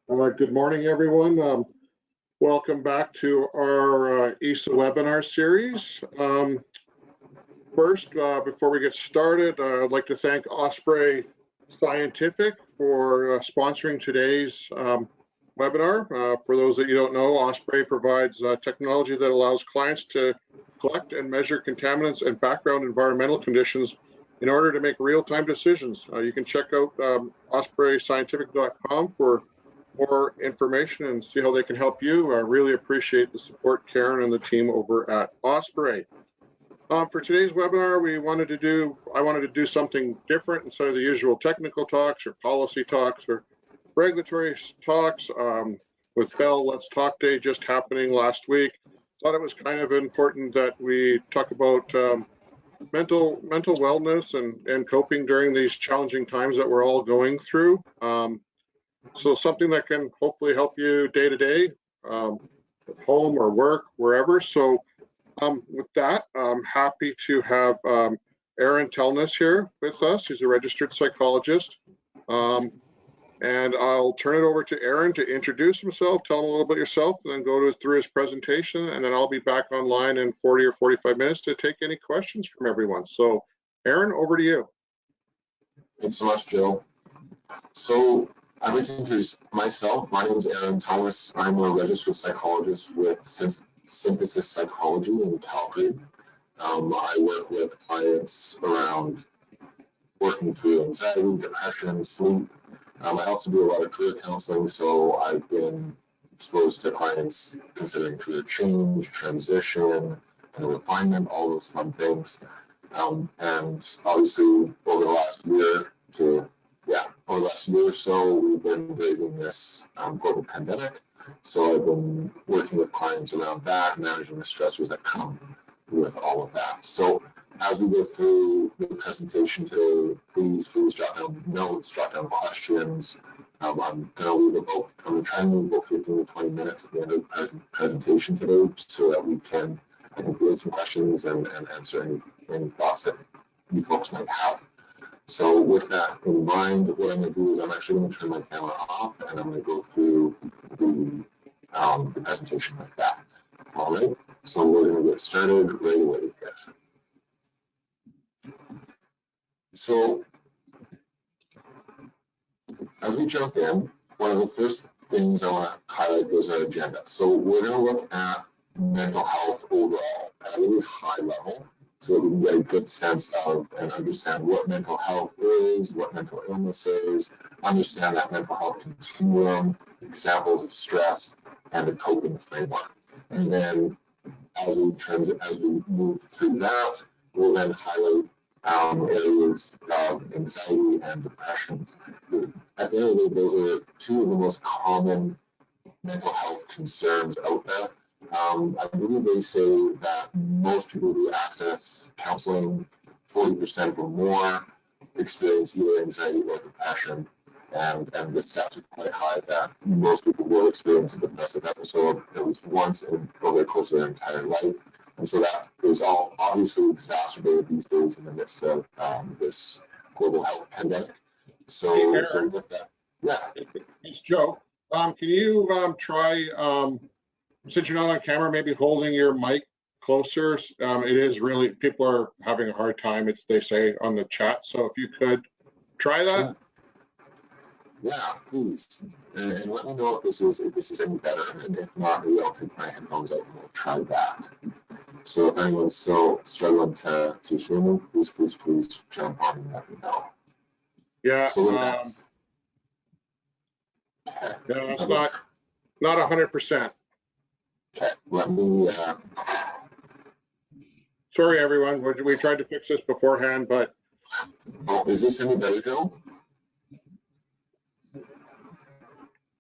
Good morning, everyone. Welcome back to our ESA webinar series. First, before we get started, I'd like to thank Osprey Scientific for sponsoring today's webinar. For those that you don't know, Osprey provides technology that allows clients to collect and measure contaminants and background environmental conditions in order to make real-time decisions. You can check out ospreyscientific.com for more information and see how they can help you. I really appreciate the support, Karen and the team over at Osprey. For today's webinar, I wanted to do something different instead of the usual technical talks or policy talks or regulatory talks. With Bell Let's Talk Day just happening last week, thought it was kind of important that we talk about mental wellness and coping during these challenging times that we're all going through. So something that can hopefully help you day to day, at home or work, wherever. So with that, I'm happy to have Aaron Telness here with us. He's a registered psychologist. And I'll turn it over to Aaron to introduce himself, tell him a little bit yourself, and then go through his presentation. And then I'll be back online in 40 or 45 minutes to take any questions from everyone. So Aaron, over to you. Thanks so much, Joe. So I'd like to introduce myself. My name is Aaron Telness. I'm a registered psychologist with Synthesis Psychology in Calgary. I work with clients around working through anxiety, depression, sleep. I also do a lot of career counseling, so I've been exposed to clients considering career change, transition, and refinement, all those fun things. And obviously, over the last year or so, we've been braving this global pandemic. So I've been working with clients around that, managing the stressors that come with all of that. So as we go through the presentation today, please jot down notes, jot down questions. I'm going to try and leave about 15 to 20 minutes at the end of the presentation today so that we can, I think, field some questions and answer any thoughts that you folks might have. So with that in mind, what I'm going to do is I'm actually going to turn my camera off and I'm going to go through the presentation like that. All right, so we're going to get started right away here. So as we jump in, one of the first things I want to highlight is our agenda. So we're going to look at mental health overall at a really high level so that we can get a good sense of and understand what mental health is, what mental illness is, understand that mental health continuum, examples of stress, and a coping framework. And then as we move through that, we'll then highlight areas of anxiety and depression. At the end of the day, those are two of the most common mental health concerns out there. I believe they say that most people who access counseling, 40% or more, experience either anxiety or depression. And the stats are quite high that most people will experience a depressive episode at least once over the course of their entire life. And so that is all obviously exacerbated these days in the midst of this global health pandemic. So, Hey, Aaron, so with that, yeah. It's Joe. Can you try, since you're not on camera, maybe holding your mic closer? It is really, people are having a hard time, they say on the chat. So if you could try that. Sure. Yeah, please. And let me know if this is any better. And if not, maybe I'll take my headphones out and we'll try that. So if anyone's still struggling to hear me, please jump on and let me know. Yeah. So with that, No, it's not 100%. Okay, let me. Sorry, everyone. We tried to fix this beforehand, but. Oh, is this any better, Joe?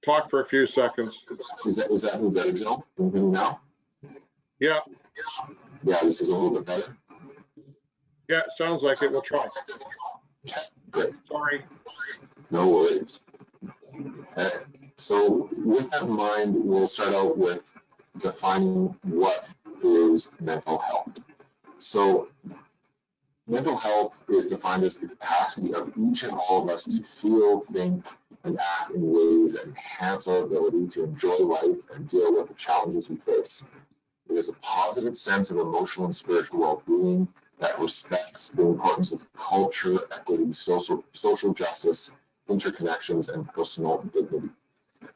Talk for a few seconds. Is that any better, Joe? Can you hear me now? Yeah. Yeah, this is a little bit better. Yeah, it sounds like it. We'll try. Okay, great. Sorry. No worries. Okay. So with that in mind, we'll start out with defining what is mental health. So mental health is defined as the capacity of each and all of us to feel, think, and act in ways that enhance our ability to enjoy life and deal with the challenges we face. It is a positive sense of emotional and spiritual well-being that respects the importance of culture, equity, social justice, interconnections, and personal dignity.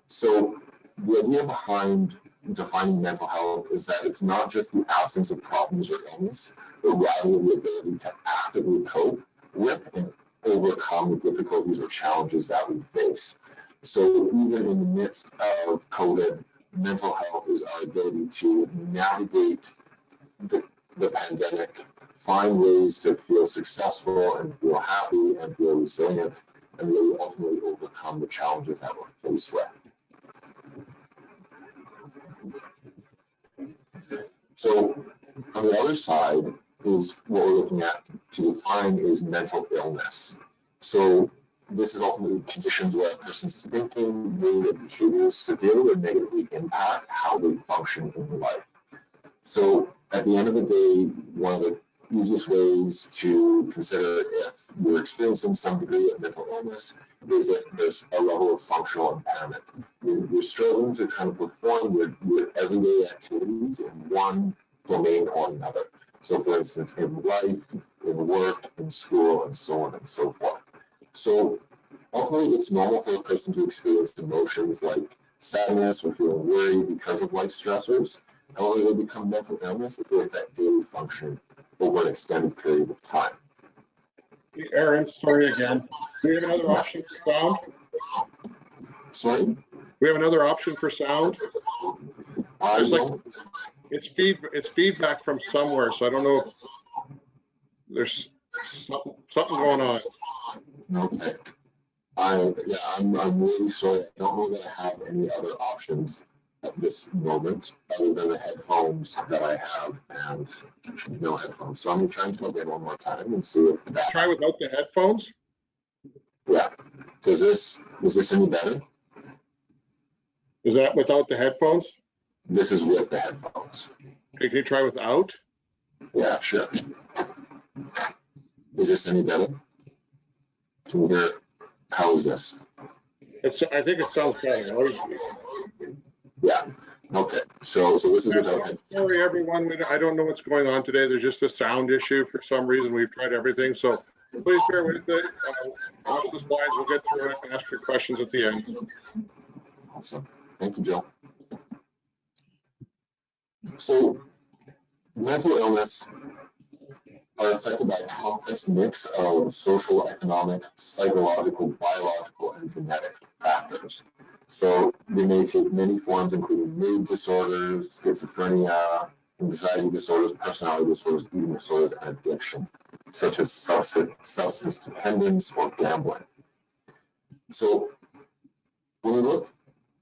So the idea behind defining mental health is that it's not just the absence of problems or illness, but rather the ability to actively cope with and overcome the difficulties or challenges that we face. So even in the midst of COVID, mental health is our ability to navigate the pandemic, find ways to feel successful and feel happy and feel resilient, and really ultimately overcome the challenges that we're faced with. So on the other side is what we're looking at to define is mental illness. So this is ultimately conditions where a person's thinking, mood, and behaviors severely or negatively impact how they function in life. So at the end of the day, one of the easiest ways to consider if you're experiencing some degree of mental illness is if there's a level of functional impairment. You're struggling to kind of perform your everyday activities in one domain or another. So for instance, in life, in work, in school, and so on and so forth. So ultimately, it's normal for a person to experience emotions like sadness or feeling worried because of life stressors. However, they become mental illness if they affect daily function over an extended period of time. Hey, Aaron, sorry again. Do we have another option for sound? Sorry? We have another option for sound? It's feedback from somewhere, so I don't know if there's something going on. Okay. I'm really sorry. I don't know that I have any other options at this moment other than the headphones that I have and no headphones. So I'm going to try and plug in one more time and see if that. Try without the headphones? Yeah. Is this any better? Is that without the headphones? This is with the headphones. Okay, can you try without? Yeah, sure. Is this any better? Can you hear? How is this? I think it sounds better. Yeah. Okay. So this is without. Sorry, everyone. I don't know what's going on today. There's just a sound issue for some reason. We've tried everything, so please bear with it. Watch the slides. We'll get through it and ask your questions at the end. Awesome. Thank you, Joe. So mental illness are affected by a complex mix of social, economic, psychological, biological, and genetic factors. So they may take many forms, including mood disorders, schizophrenia, anxiety disorders, personality disorders, eating disorders, and addiction, such as substance dependence or gambling. So when we look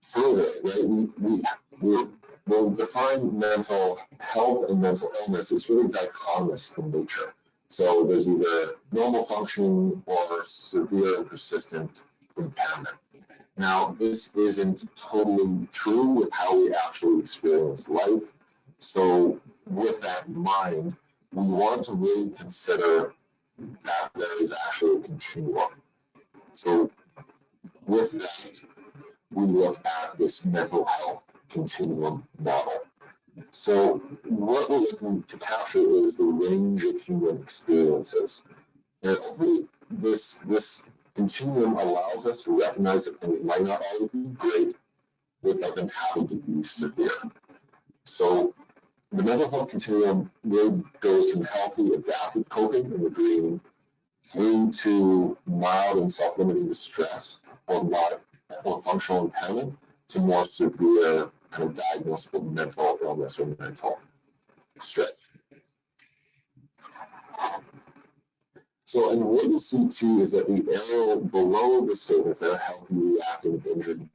further, right, we'll define mental health and mental illness is really dichotomous in nature. So there's either normal functioning or severe and persistent impairment. Now, this isn't totally true with how we actually experience life. So with that in mind, we want to really consider that there is actually a continuum. So with that, we look at this mental health continuum model. So what we're looking to capture is the range of human experiences. And hopefully this continuum allows us to recognize that things might not always be great without them having to be severe. So the mental health continuum really goes from healthy adaptive coping in the green through to mild and self-limiting distress or functional impairment to more severe kind of diagnosable mental illness or mental stretch. So, and what you see too is that the arrow below the statements that are healthy, reacting, injured,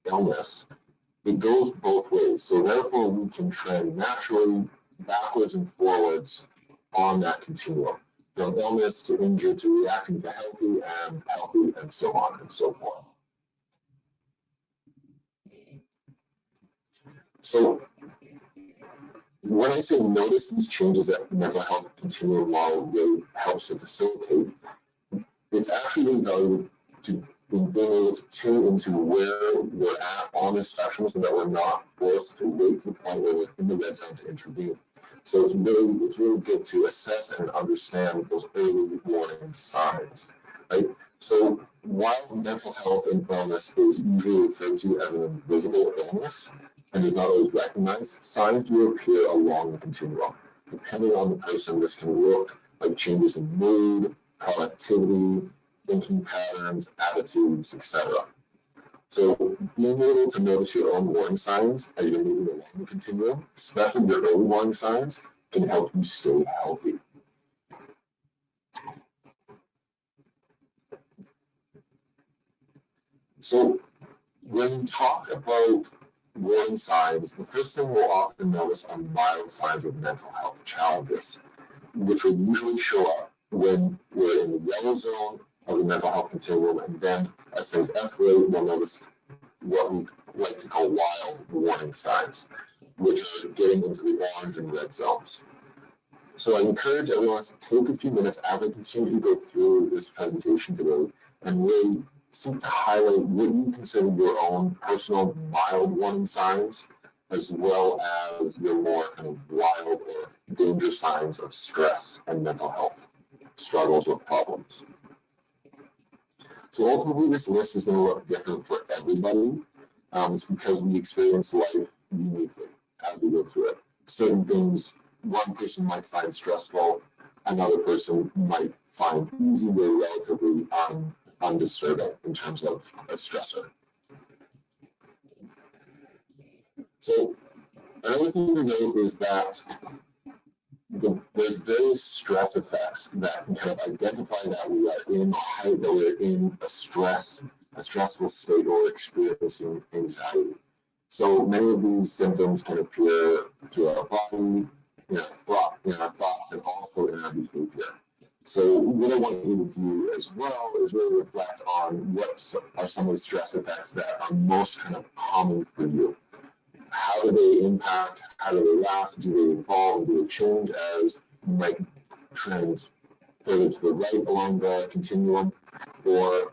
illness, it goes both ways. So therefore we can trend naturally backwards and forwards on that continuum, from illness to injured to reacting to healthy and so on and so forth. So when I say notice these changes that the mental health continuum model really helps to facilitate, it's actually really valuable to being able to tune into where we're at on the spectrum so that we're not forced to wait to the point where we're in the red zone to intervene. So it's really good to assess and understand those early warning signs, right? So while mental health and illness is usually referred to as an invisible illness and is not always recognized, signs do appear along the continuum. Depending on the person, this can look like changes in mood, productivity, thinking patterns, attitudes, etc. So being able to notice your own warning signs as you're moving along the continuum, especially your early warning signs, can help you stay healthy. So when we talk about warning signs, the first thing we'll often notice are mild signs of mental health challenges, which will usually show up when we're in the yellow zone of the mental health continuum, and then as things escalate, we'll notice what we like to call wild warning signs, which are getting into the orange and red zones. So I encourage everyone to take a few minutes as I continue to go through this presentation today and really seek to highlight what you consider your own personal mild warning signs, as well as your more kind of wild or danger signs of stress and mental health struggles or problems. So ultimately, this list is going to look different for everybody. It's because we experience life uniquely as we go through it. Certain things one person might find stressful, another person might find easy or relatively undisturbing in terms of a stressor. So another thing to note is that there's various stress effects that can kind of identify that we are in a stressful state or experiencing anxiety. So many of these symptoms can appear through our body, in our thoughts, and also in our behavior. So what I want you to do as well is really reflect on what are some of the stress effects that are most kind of common for you. How do they impact? How do they last? Do they evolve? Do they change as you might trend further to the right along the continuum? Or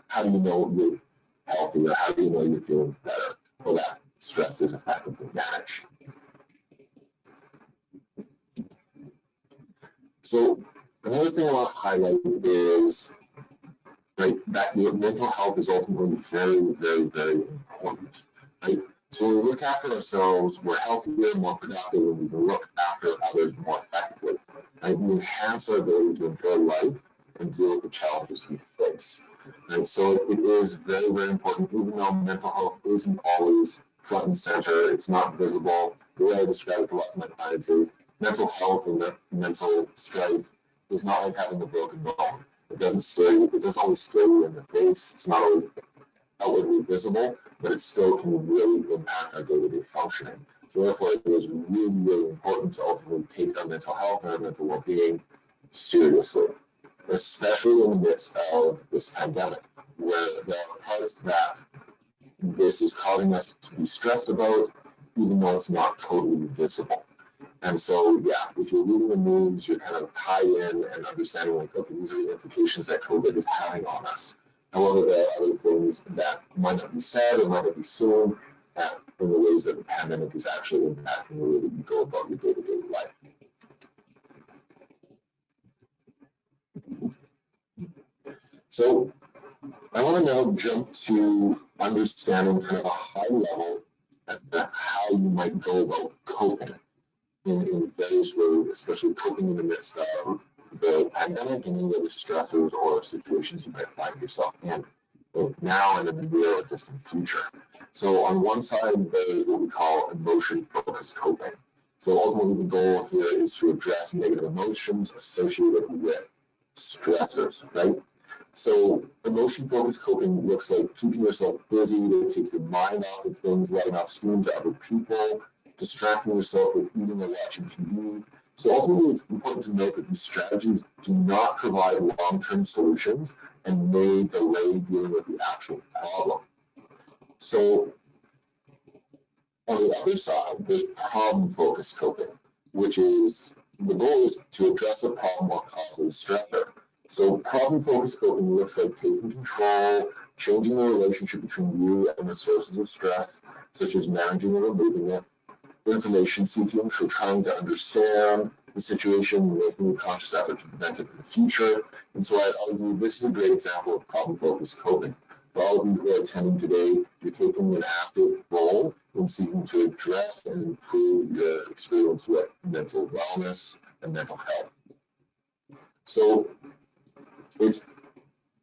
how do you know you're healthy, or how do you know you're feeling better, or that stress is effectively managed? So another thing I want to highlight is that your mental health is ultimately very, very, very important. Right? So when we look after ourselves, we're healthier, more productive, and we can look after others more effectively. Right? We enhance our ability to enjoy life and deal with the challenges we face. Right? So it is very, very important, even though mental health isn't always front and center, it's not visible. The way I describe it to lots of my clients is mental health and mental strife is not like having a broken bone. It doesn't always stare you in the face. It's not always outwardly visible, but it still can really impact our day-to-day functioning. So therefore, it is really, really important to ultimately take our mental health and our mental well-being seriously, especially in the midst of this pandemic, where there are parts that this is causing us to be stressed about, even though it's not totally visible. And so, yeah, if you're reading the news, you're kind of tied in and understanding, like, okay, these are the implications that COVID is having on us. However, there are other things that might not be said or might not be seen in the ways that the pandemic is actually impacting the way that you go about your day-to-day life. So I want to now jump to understanding kind of a high level as to how you might go about coping in various ways, especially coping in the midst of the pandemic and any other stressors or situations you might find yourself in both now and in the near or distant future. So on one side, there's what we call emotion-focused coping. So ultimately, the goal here is to address negative emotions associated with stressors, right? So emotion-focused coping looks like keeping yourself busy to take your mind off of things, letting off steam to other people, distracting yourself with eating or watching TV. So ultimately, it's important to note that these strategies do not provide long-term solutions and may delay dealing with the actual problem. So on the other side, there's problem-focused coping, which is the goal is to address the problem or cause of the stressor. So problem-focused coping looks like taking control, changing the relationship between you and the sources of stress, such as managing or removing it, information seeking, so trying to understand the situation, making a conscious effort to prevent it in the future. And so I'd argue this is a great example of problem-focused coping. For all of you who are attending today, you're taking an active role in seeking to address and improve your experience with mental wellness and mental health. So it's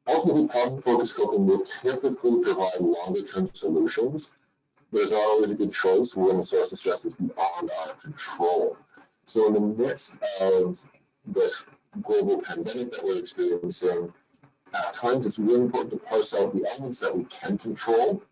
ultimately problem-focused coping will typically provide longer-term solutions. There's not always a good choice when the source of stress is beyond our control. So in the midst of this global pandemic that we're experiencing, at times it's really important to parse out the elements that we can control.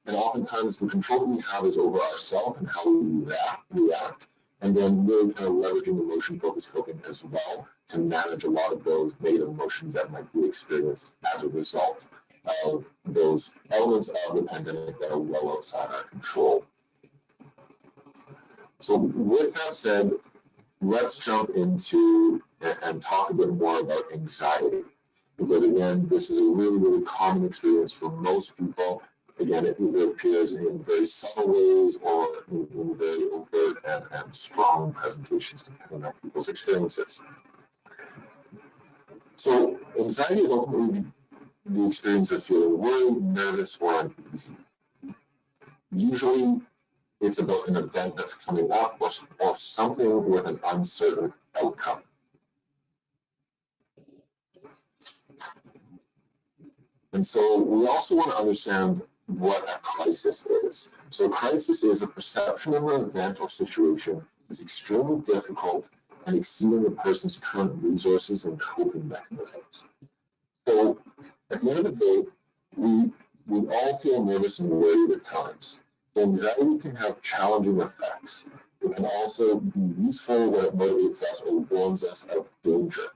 And oftentimes the control that we have is over ourselves and how we react. And then really kind of leveraging emotion-focused coping as well to manage a lot of those negative emotions that might be experienced as a result of those elements of the pandemic that are well outside our control. So with that said, let's jump into and talk a bit more about anxiety. Because again, this is a really, really common experience for most people. Again, it either appears in very subtle ways or in very overt and strong presentations depending on people's experiences. So anxiety is ultimately the experience of feeling worried, nervous, or uneasy. Usually, it's about an event that's coming up or something with an uncertain outcome. And so we also want to understand what a crisis is. So a crisis is a perception of an event or situation is extremely difficult and exceeding a person's current resources and coping mechanisms. So at the end of the day, we all feel nervous and worried at times. So anxiety can have challenging effects. It can also be useful when it motivates us or warns us of danger.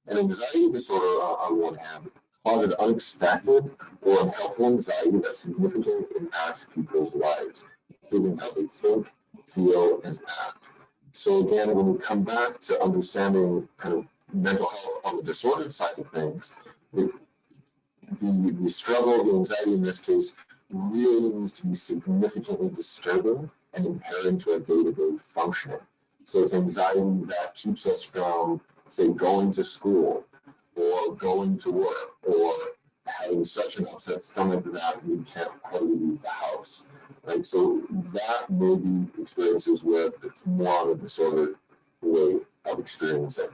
An anxiety disorder, on one hand, causes unexpected or unhelpful anxiety that significantly impacts people's lives, including how they think, feel, and act. So again, when we come back to understanding kind of mental health on the disordered side of things, the struggle, the anxiety in this case, really needs to be significantly disturbing and impairing to our day-to-day functioning. So it's anxiety that keeps us from, say, going to school or going to work or having such an upset stomach that we can't hardly leave the house. Right? So that may be experiences where it's more on a disordered way of experiencing.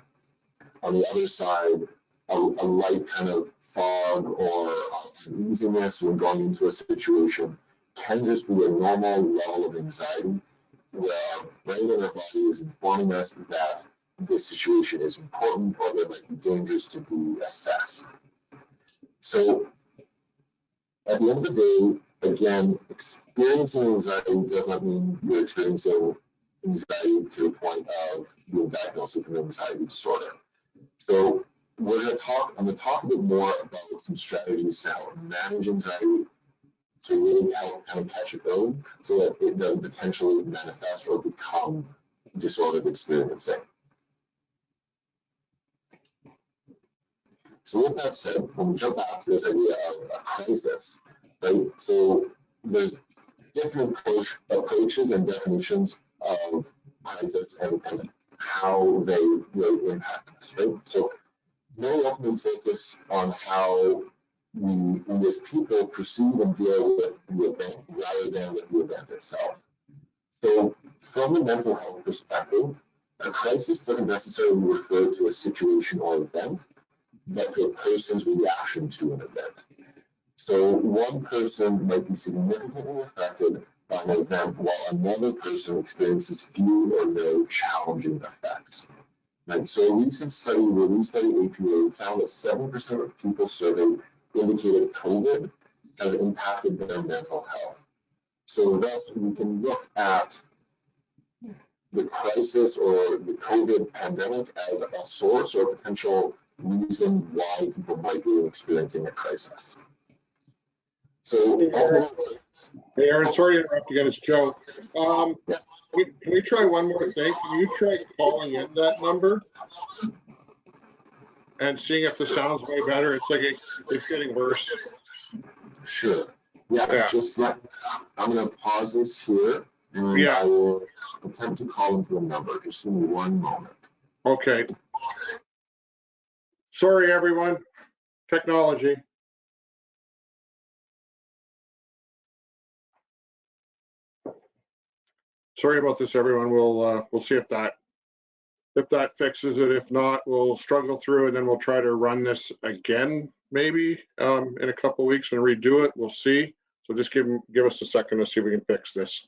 On the other side, a light kind of fog or uneasiness when going into a situation can just be a normal level of anxiety where our brain and our body is informing us that this situation is important or there might be dangers to be assessed. So at the end of the day, again, experiencing anxiety does not mean you're experiencing anxiety to the point of being diagnosed with an anxiety disorder. So we're going to talk a bit more about some strategies to help manage anxiety to really help kind of catch it early so that it doesn't potentially manifest or become disordered experiencing. So with that said, when we jump back to this idea of a crisis, right? So there's different approaches and definitions of crisis and how they really impact us, right? So many ultimately focus on how we as people perceive and deal with the event rather than with the event itself. So from a mental health perspective, a crisis doesn't necessarily refer to a situation or event, but to a person's reaction to an event. So one person might be significantly affected by an event while another person experiences few or no challenging effects. Right? So a recent study released by the APA found that 7% of people surveyed indicated COVID has impacted their mental health. So thus we can look at the crisis or the COVID pandemic as a source or potential reason why people might be experiencing a crisis. So hey Aaron, sorry to interrupt again, it's Joe. Can we try one more thing? Can you try calling in that number and seeing if the sound's way better. It's like it's getting worse. Sure. Yeah, Yeah. just I'm going to pause this here, and Yeah. I will attempt to call into a number. Just give me one moment. Okay. Sorry, everyone. Technology. Sorry about this, everyone. We'll see if that fixes it. If not, we'll struggle through, and then we'll try to run this again, maybe in a couple weeks and redo it. We'll see. So just give us a second to see if we can fix this.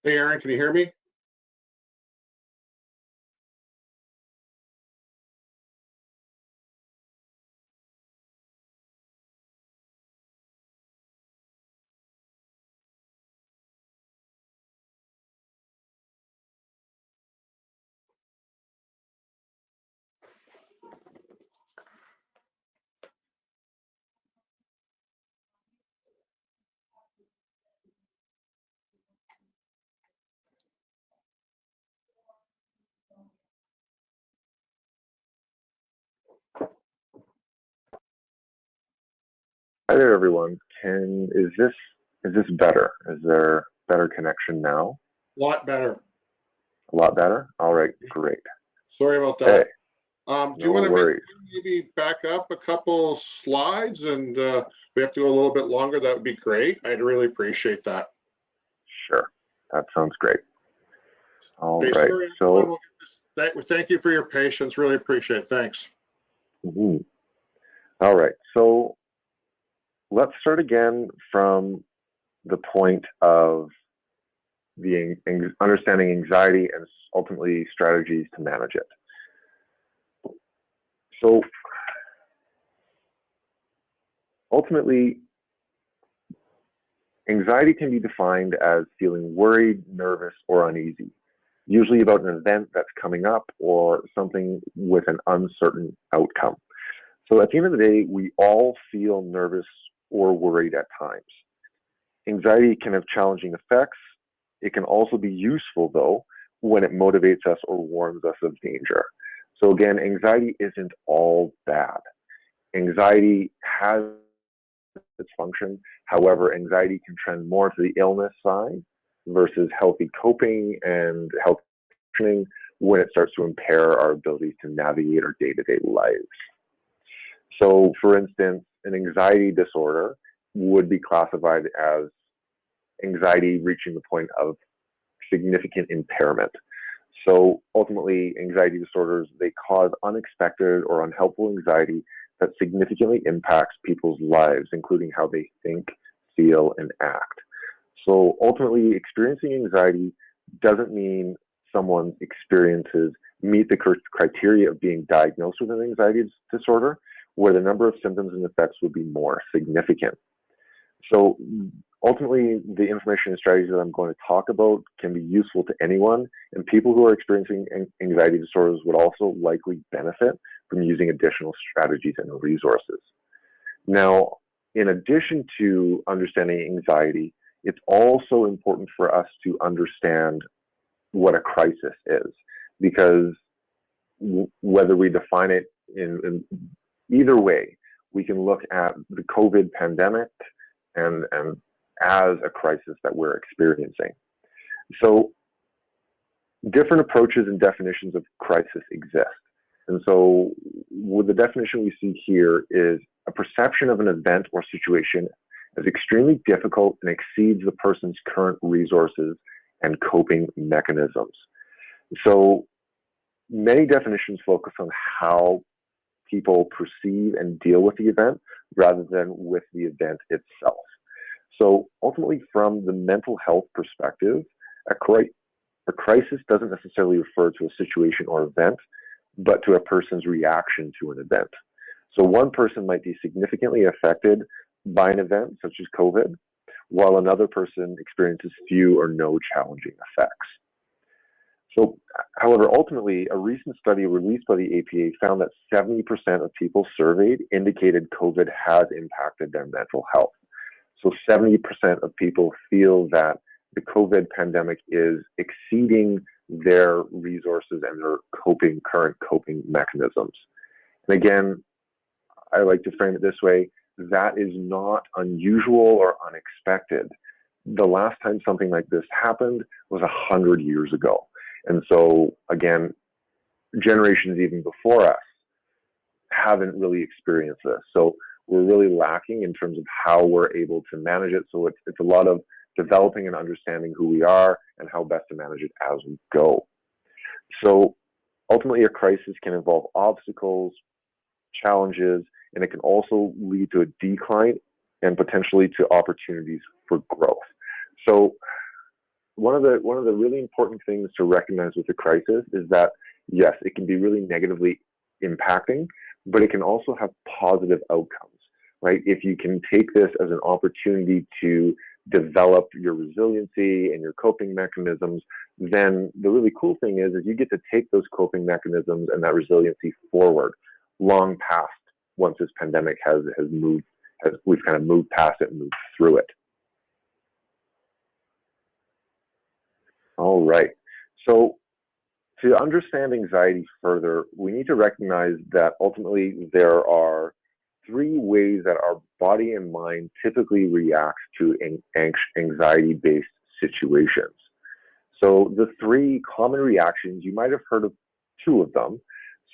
Hey, Aaron, can you hear me? Hi there, everyone. Is this better? Is there better connection now? A lot better. A lot better? All right, great. Sorry about that. Hey, Do you no want to worries. maybe back up a couple slides, and if we have to go a little bit longer, that would be great. I'd really appreciate that. Sure, that sounds great. All Okay, right, sorry, so everyone. Thank you for your patience. Really appreciate it. Thanks. all right, so let's start again from the point of the understanding anxiety and ultimately strategies to manage it. So ultimately, anxiety can be defined as feeling worried, nervous, or uneasy, usually about an event that's coming up or something with an uncertain outcome. So at the end of the day, we all feel nervous or worried at times. Anxiety can have challenging effects. It can also be useful, though, when it motivates us or warns us of danger. So again, anxiety isn't all bad. Anxiety has its function. However, anxiety can trend more to the illness side versus healthy coping and healthy functioning when it starts to impair our ability to navigate our day-to-day lives. So, for instance, an anxiety disorder would be classified as anxiety reaching the point of significant impairment. So ultimately, anxiety disorders, they cause unexpected or unhelpful anxiety that significantly impacts people's lives, including how they think, feel, and act. So ultimately, experiencing anxiety doesn't mean someone's experiences meet the criteria of being diagnosed with an anxiety disorder, where the number of symptoms and effects would be more significant. So ultimately, the information and strategies that I'm going to talk about can be useful to anyone, and people who are experiencing anxiety disorders would also likely benefit from using additional strategies and resources. Now, in addition to understanding anxiety, it's also important for us to understand what a crisis is, because whether we define it in either way, we can look at the COVID pandemic and as a crisis that we're experiencing. So different approaches and definitions of crisis exist. And so with the definition we see here is a perception of an event or situation as extremely difficult and exceeds the person's current resources and coping mechanisms. So many definitions focus on how people perceive and deal with the event rather than with the event itself. So ultimately, from the mental health perspective, a crisis doesn't necessarily refer to a situation or event, but to a person's reaction to an event. So one person might be significantly affected by an event such as COVID, while another person experiences few or no challenging effects. So, however, ultimately, a recent study released by the APA found that 70% of people surveyed indicated COVID has impacted their mental health. So 70% of people feel that the COVID pandemic is exceeding their resources and their current coping mechanisms. And again, I like to frame it this way, that is not unusual or unexpected. The last time something like this happened was 100 years ago. And so, again, generations even before us haven't really experienced this. So we're really lacking in terms of how we're able to manage it. So it's a lot of developing and understanding who we are and how best to manage it as we go. So ultimately, a crisis can involve obstacles, challenges, and it can also lead to a decline and potentially to opportunities for growth. So one of the really important things to recognize with a crisis is that, yes, it can be really negatively impacting, but it can also have positive outcomes, right? If you can take this as an opportunity to develop your resiliency and your coping mechanisms, then the really cool thing is you get to take those coping mechanisms and that resiliency forward long past once this pandemic we've kind of moved past it and moved through it. All right. So to understand anxiety further, we need to recognize that ultimately there are three ways that our body and mind typically react to anxiety-based situations. So the three common reactions, you might have heard of two of them.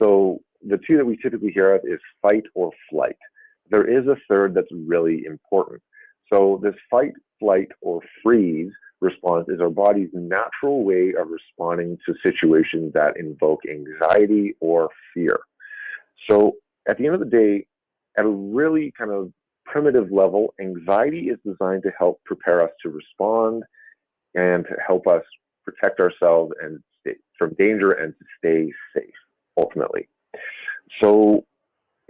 So the two that we typically hear of is fight or flight. There is a third that's really important. So this fight, flight, or freeze response is our body's natural way of responding to situations that invoke anxiety or fear. So at the end of the day, at a really kind of primitive level, anxiety is designed to help prepare us to respond and to help us protect ourselves and from danger and to stay safe, ultimately. So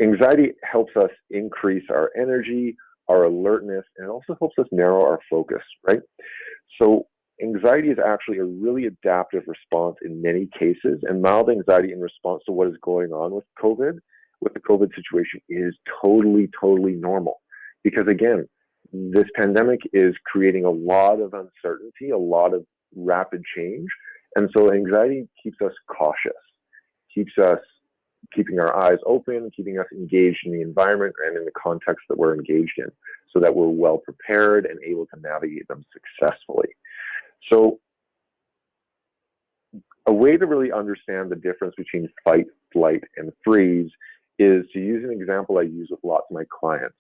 anxiety helps us increase our energy, our alertness, and it also helps us narrow our focus, right? So anxiety is actually a really adaptive response in many cases, and mild anxiety in response to what is going on with the COVID situation is totally, totally normal. Because again, this pandemic is creating a lot of uncertainty, a lot of rapid change. And so anxiety keeps us cautious, keeps us keeping our eyes open, keeping us engaged in the environment and in the context that we're engaged in, so that we're well prepared and able to navigate them successfully. So a way to really understand the difference between fight, flight, and freeze is to use an example I use with lots of my clients.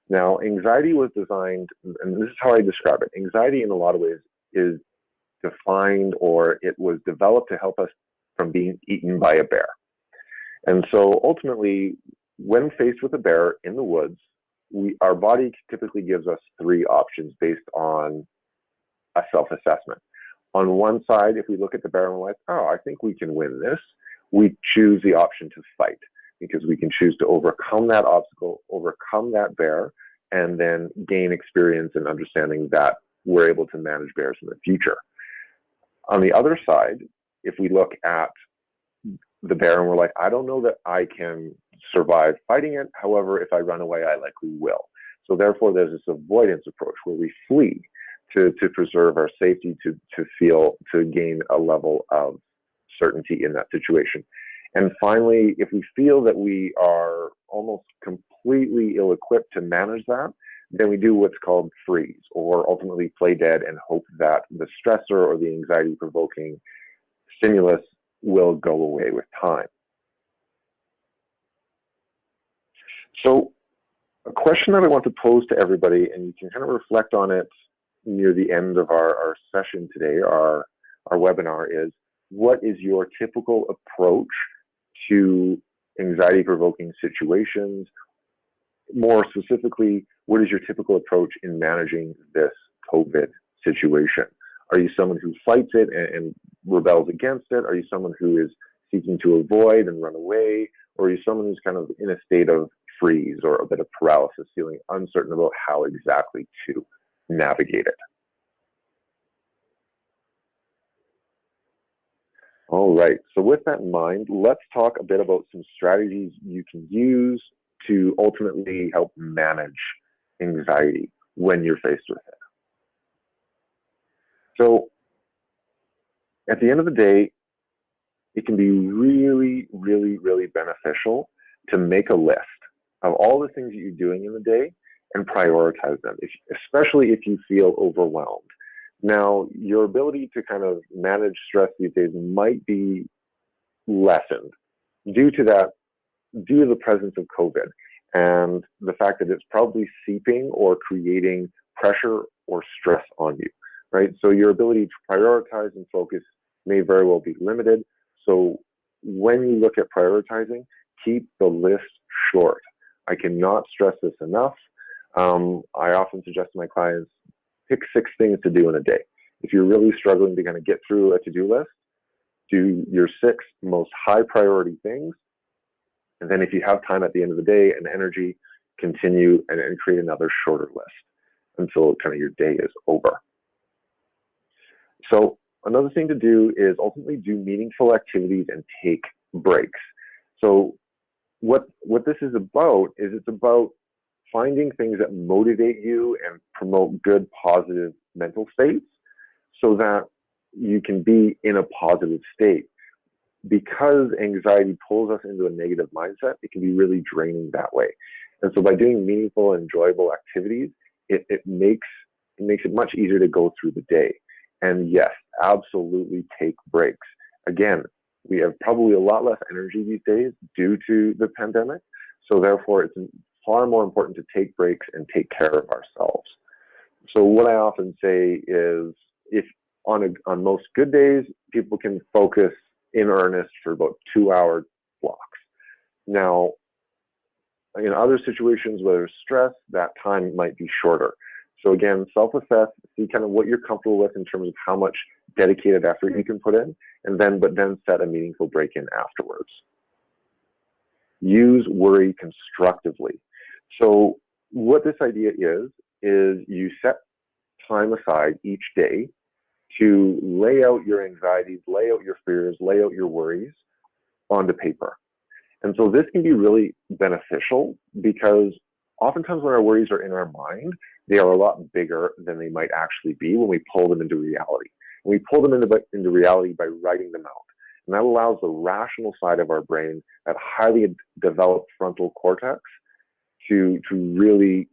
Now, anxiety was designed, and this is how I describe it. Anxiety in a lot of ways is defined, or it was developed to help us from being eaten by a bear. And so ultimately, when faced with a bear in the woods, our body typically gives us three options based on a self-assessment. On one side, if we look at the bear and we're like, oh, I think we can win this, we choose the option to fight, because we can choose to overcome that obstacle, overcome that bear, and then gain experience and understanding that we're able to manage bears in the future. On the other side, if we look at the bear and we're like, I don't know that I can survive fighting it. However, if I run away, I likely will. So therefore, there's this avoidance approach where we flee to preserve our safety, to gain a level of certainty in that situation. And finally, if we feel that we are almost completely ill-equipped to manage that, then we do what's called freeze, or ultimately play dead and hope that the stressor or the anxiety-provoking stimulus will go away with time. So a question that I want to pose to everybody, and you can kind of reflect on it near the end of our session today, our webinar, is what is your typical approach to anxiety-provoking situations? More specifically, what is your typical approach in managing this COVID situation? Are you someone who fights it and rebels against it? Are you someone who is seeking to avoid and run away? Or are you someone who's kind of in a state of freeze or a bit of paralysis, feeling uncertain about how exactly to navigate it? All right, so with that in mind, let's talk a bit about some strategies you can use to ultimately help manage anxiety when you're faced with it. So at the end of the day, it can be really, really, really beneficial to make a list of all the things that you're doing in the day and prioritize them, especially if you feel overwhelmed. Now, your ability to kind of manage stress these days might be lessened due to the presence of COVID and the fact that it's probably seeping or creating pressure or stress on you, right? So your ability to prioritize and focus may very well be limited. So when you look at prioritizing, keep the list short. I cannot stress this enough. I often suggest to my clients, pick 6 things to do in a day. If you're really struggling to kind of get through a to-do list, do your 6 most high priority things. And then if you have time at the end of the day and energy, continue and create another shorter list until kind of your day is over. So another thing to do is ultimately do meaningful activities and take breaks. So what this is about is it's about finding things that motivate you and promote good, positive mental states so that you can be in a positive state. Because anxiety pulls us into a negative mindset, it can be really draining that way. And so by doing meaningful, enjoyable activities, it makes it much easier to go through the day. And yes, absolutely take breaks. Again, we have probably a lot less energy these days due to the pandemic. So therefore, it's far more important to take breaks and take care of ourselves. So what I often say is, if on most good days, people can focus in earnest for about 2-hour blocks. Now, in other situations where there's stress, that time might be shorter. So again, self-assess, see kind of what you're comfortable with in terms of how much dedicated effort you can put in, but then set a meaningful break in afterwards. Use worry constructively. So what this idea is you set time aside each day to lay out your anxieties, lay out your fears, lay out your worries onto paper. And so this can be really beneficial because oftentimes when our worries are in our mind, they are a lot bigger than they might actually be when we pull them into reality. And we pull them into reality by writing them out. And that allows the rational side of our brain, that highly developed frontal cortex, to really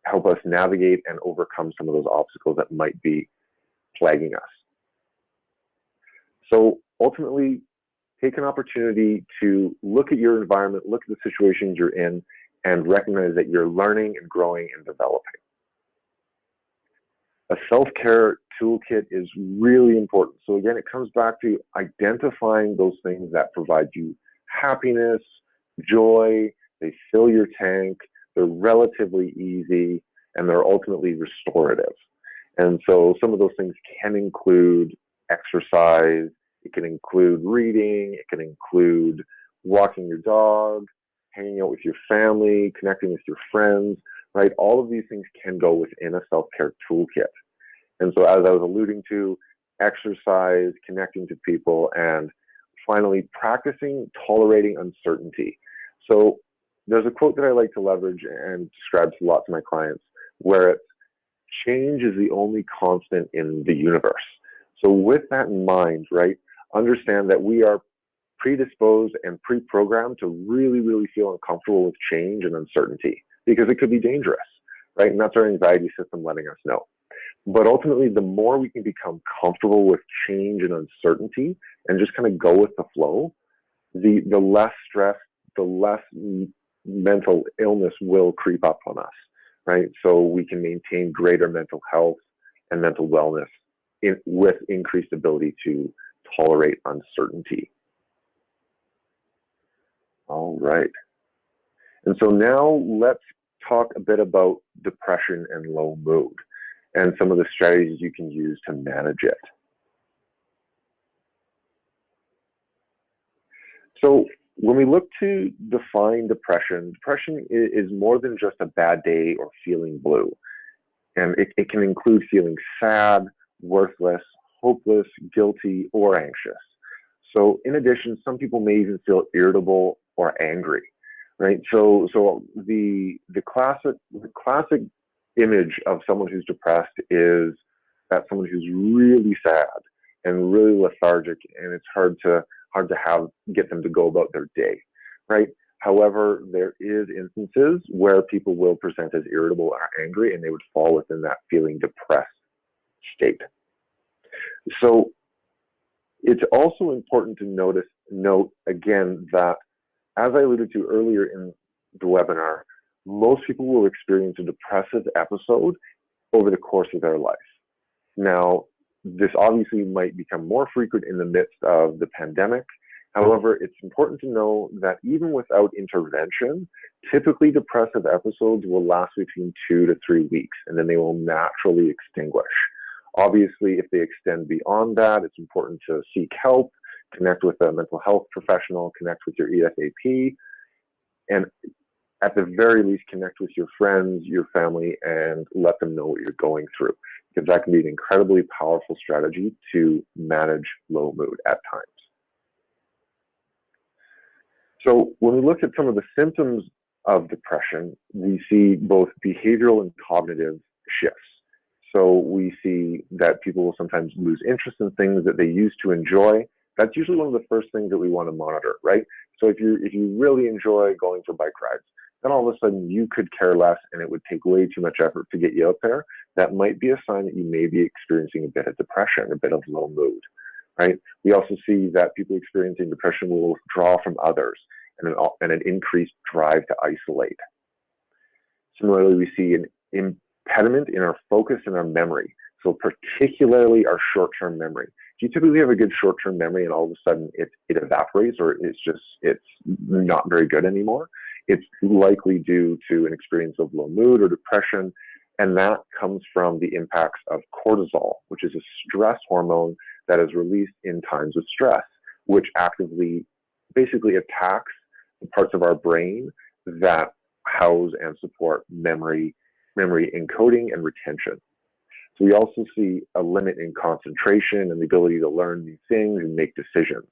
help us navigate and overcome some of those obstacles that might be plaguing us. So ultimately, take an opportunity to look at your environment, look at the situations you're in, and recognize that you're learning and growing and developing. A self-care toolkit is really important. So again, it comes back to identifying those things that provide you happiness, joy, they fill your tank, they're relatively easy, and they're ultimately restorative. And so some of those things can include exercise, it can include reading, it can include walking your dog, hanging out with your family, connecting with your friends, right? All of these things can go within a self-care toolkit. And so as I was alluding to, exercise, connecting to people, and finally practicing tolerating uncertainty. So there's a quote that I like to leverage and describe to lots of my clients where it's, change is the only constant in the universe. So with that in mind, right, understand that we are predisposed and pre-programmed to really, really feel uncomfortable with change and uncertainty because it could be dangerous, right? And that's our anxiety system letting us know. But ultimately, the more we can become comfortable with change and uncertainty and just kind of go with the flow, the less stress, the less mental illness will creep up on us, right? So we can maintain greater mental health and mental wellness with increased ability to tolerate uncertainty. All right. And so now let's talk a bit about depression and low mood and some of the strategies you can use to manage it. So when we look to define depression, depression is more than just a bad day or feeling blue. And it can include feeling sad, worthless, hopeless, guilty, or anxious. So in addition, some people may even feel irritable or angry, right? So the classic image of someone who's depressed is that someone who's really sad and really lethargic, and it's hard to get them to go about their day, right? However, there is instances where people will present as irritable or angry, and they would fall within that feeling depressed state. So it's also important to note again that, as I alluded to earlier in the webinar, most people will experience a depressive episode over the course of their life. Now, this obviously might become more frequent in the midst of the pandemic. However, it's important to know that even without intervention, typically depressive episodes will last between 2 to 3 weeks, and then they will naturally extinguish. Obviously, if they extend beyond that, it's important to seek help, connect with a mental health professional, connect with your ESAP, and at the very least, connect with your friends, your family, and let them know what you're going through, because that can be an incredibly powerful strategy to manage low mood at times. So when we look at some of the symptoms of depression, we see both behavioral and cognitive shifts. So we see that people will sometimes lose interest in things that they used to enjoy. That's usually one of the first things that we want to monitor, right? So if you really enjoy going for bike rides, then all of a sudden you could care less and it would take way too much effort to get you out there. That might be a sign that you may be experiencing a bit of depression, a bit of low mood, right? We also see that people experiencing depression will withdraw from others and an increased drive to isolate. Similarly, we see an impediment in our focus and our memory. So particularly our short-term memory. Do you typically have a good short-term memory and all of a sudden it evaporates, or it's not very good anymore? It's likely due to an experience of low mood or depression, and that comes from the impacts of cortisol, which is a stress hormone that is released in times of stress, which actively basically attacks the parts of our brain that house and support memory encoding and retention. So we also see a limit in concentration and the ability to learn new things and make decisions.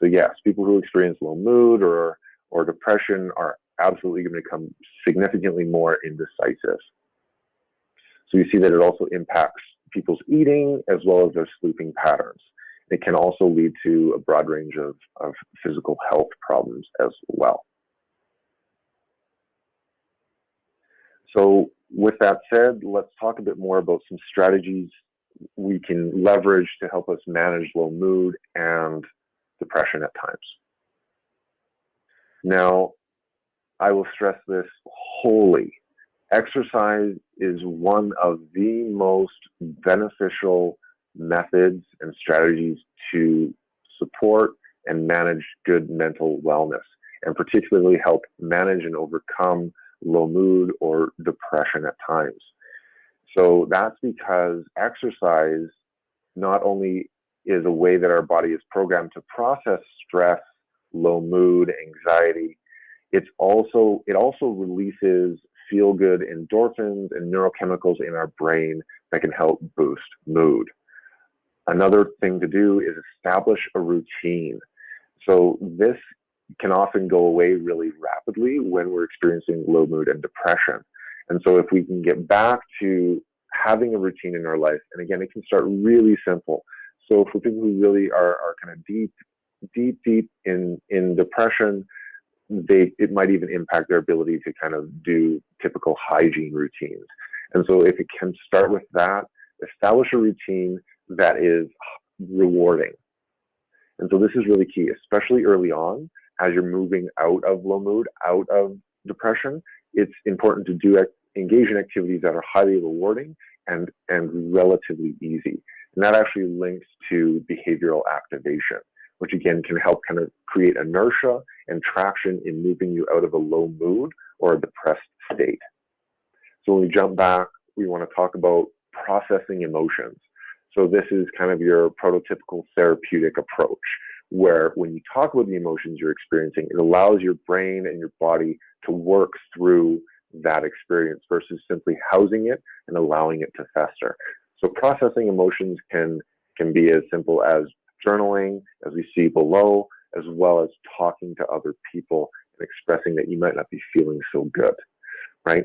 So yes, people who experience low mood or depression are absolutely going to become significantly more indecisive. So you see that it also impacts people's eating as well as their sleeping patterns. It can also lead to a broad range of physical health problems as well. So with that said, let's talk a bit more about some strategies we can leverage to help us manage low mood and depression at times. Now, I will stress this wholly. Exercise is one of the most beneficial methods and strategies to support and manage good mental wellness, and particularly help manage and overcome low mood or depression at times. So that's because exercise not only is a way that our body is programmed to process stress, low mood, anxiety, it also releases feel-good endorphins and neurochemicals in our brain that can help boost mood. Another thing to do is establish a routine. So this can often go away really rapidly when we're experiencing low mood and depression. And so if we can get back to having a routine in our life, and again, it can start really simple. So for people who really are kind of deep in depression, it might even impact their ability to kind of do typical hygiene routines. And so if it can start with that, establish a routine that is rewarding. And so this is really key, especially early on, as you're moving out of low mood, out of depression. It's important to engage in activities that are highly rewarding and relatively easy. And that actually links to behavioral activation, which again can help kind of create inertia and traction in moving you out of a low mood or a depressed state. So when we jump back, we want to talk about processing emotions. So this is kind of your prototypical therapeutic approach, where when you talk about the emotions you're experiencing, it allows your brain and your body to work through that experience versus simply housing it and allowing it to fester. So processing emotions can be as simple as journaling, as we see below, as well as talking to other people and expressing that you might not be feeling so good, right?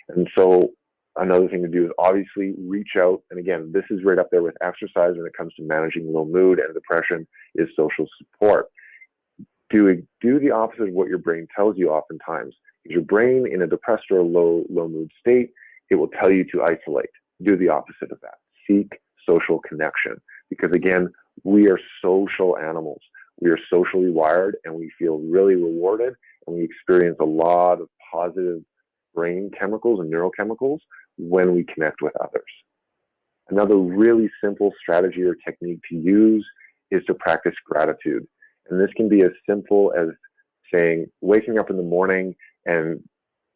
And so another thing to do is obviously reach out. And again, this is right up there with exercise when it comes to managing low mood and depression, is social support. Do the opposite of what your brain tells you oftentimes. Your brain in a depressed or low mood state, it will tell you to isolate. Do the opposite of that. Seek social connection. Because again, we are social animals. We are socially wired, and we feel really rewarded, and we experience a lot of positive brain chemicals and neurochemicals when we connect with others. Another really simple strategy or technique to use is to practice gratitude. And this can be as simple as saying, waking up in the morning and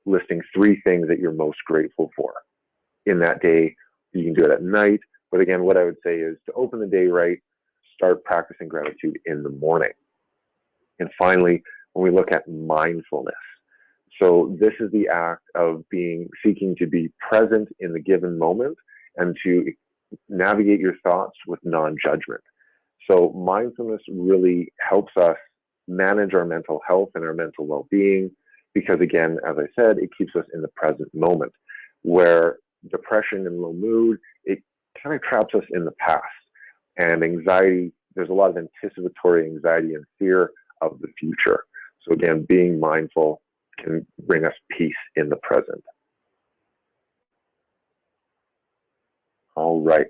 listing 3 things that you're most grateful for in that day. You can do it at night. But again, what I would say is to open the day right, start practicing gratitude in the morning. And finally, when we look at mindfulness, so this is the act of seeking to be present in the given moment and to navigate your thoughts with non-judgment. So mindfulness really helps us manage our mental health and our mental well-being because, again, as I said, it keeps us in the present moment, where depression and low mood, it kind of traps us in the past. And anxiety, there's a lot of anticipatory anxiety and fear of the future. So again, being mindful can bring us peace in the present. All right.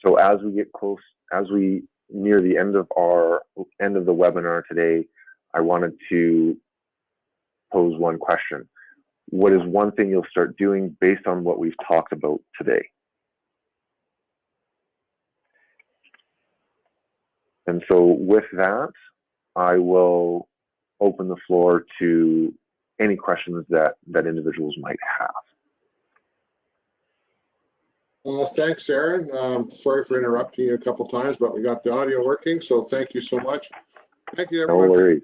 So as we near the end of the webinar today, I wanted to pose one question. What is one thing you'll start doing based on what we've talked about today? And so with that, I will open the floor to any questions that individuals might have. Thanks, Aaron. Sorry for interrupting you a couple times, but we got the audio working, so thank you so much. Thank you, everyone. No worries.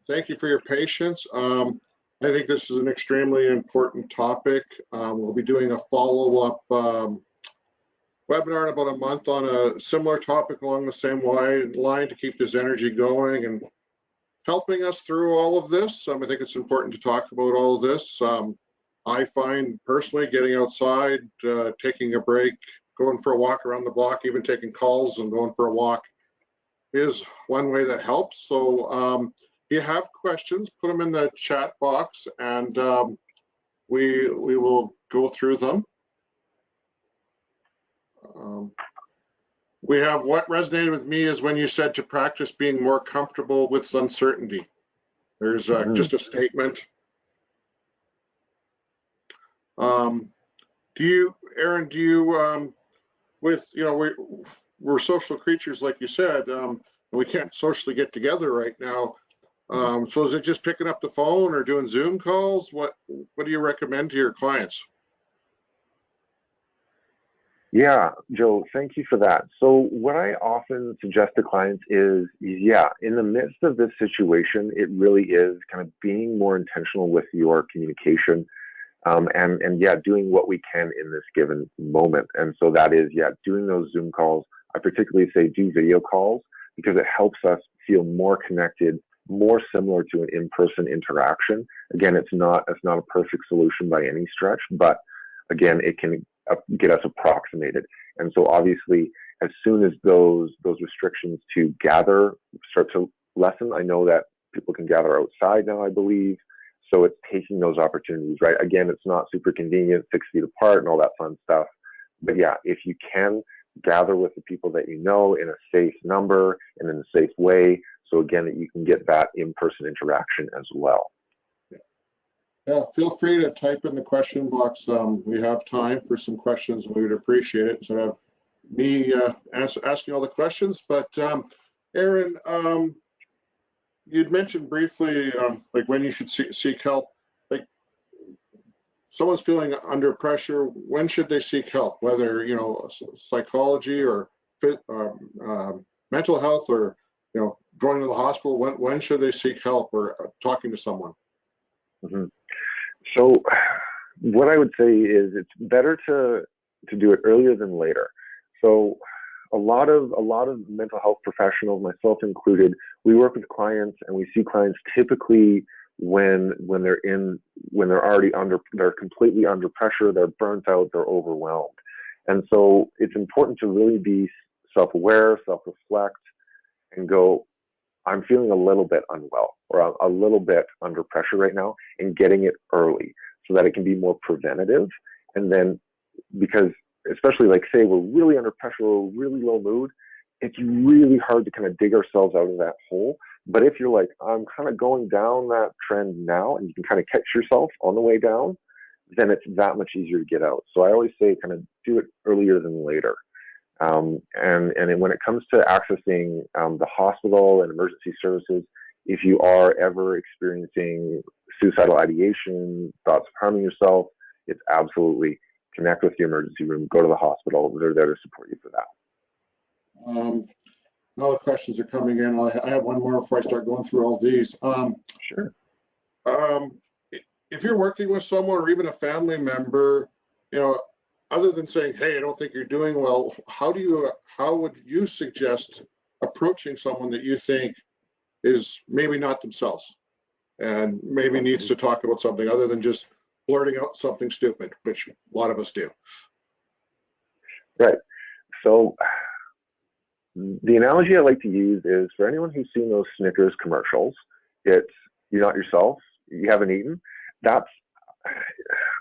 Thank you for your patience. I think this is an extremely important topic. We'll be doing a follow-up webinar in about a month on a similar topic along the same line to keep this energy going and helping us through all of this. I think it's important to talk about all of this. I find personally getting outside, taking a break, going for a walk around the block, even taking calls and going for a walk is one way that helps. So if you have questions, put them in the chat box and we will go through them. We have what resonated with me is when you said to practice being more comfortable with uncertainty. There's just a statement. Aaron, we're social creatures, like you said, and we can't socially get together right now. So is it just picking up the phone or doing Zoom calls? What do you recommend to your clients? Yeah, Joe, thank you for that. So what I often suggest to clients is, in the midst of this situation, it really is kind of being more intentional with your communication and doing what we can in this given moment. And so that is, doing those Zoom calls. I particularly say do video calls because it helps us feel more connected, more similar to an in-person interaction. Again, it's not a perfect solution by any stretch, but again, it can get us approximated. And so obviously, as soon as those restrictions to gather start to lessen, I know that people can gather outside now, I believe. So it's taking those opportunities, right? Again, it's not super convenient, 6 feet apart and all that fun stuff. But yeah, if you can gather with the people that you know in a safe number and in a safe way, so again, that you can get that in-person interaction as well. Yeah, feel free to type in the question box. We have time for some questions. We would appreciate it instead of me asking all the questions. But Aaron, you'd mentioned briefly like when you should seek help. Like someone's feeling under pressure, when should they seek help? Whether psychology or mental health, or going to the hospital. When should they seek help or talking to someone? Mm-hmm. So what I would say is it's better to do it earlier than later. So a lot of mental health professionals, myself included, we work with clients and we see clients typically when they're completely under pressure, they're burnt out, they're overwhelmed. And so it's important to really be self-aware, self-reflect, and go, I'm feeling a little bit unwell or a little bit under pressure right now, and getting it early so that it can be more preventative. And then, because especially like say we're really under pressure or really low mood, it's really hard to kind of dig ourselves out of that hole. But if you're like, I'm kind of going down that trend now, and you can kind of catch yourself on the way down, then it's that much easier to get out. So I always say kind of do it earlier than later. And when it comes to accessing the hospital and emergency services, if you are ever experiencing suicidal ideation, thoughts of harming yourself, it's absolutely connect with the emergency room, go to the hospital. They're there to support you for that. All the questions are coming in. I have one more before I start going through all these. Sure. If you're working with someone or even a family member, other than saying, hey, I don't think you're doing well, how would you suggest approaching someone that you think is maybe not themselves and maybe needs to talk about something other than just blurting out something stupid, which a lot of us do? Right. So the analogy I like to use is for anyone who's seen those Snickers commercials, it's you're not yourself, you haven't eaten.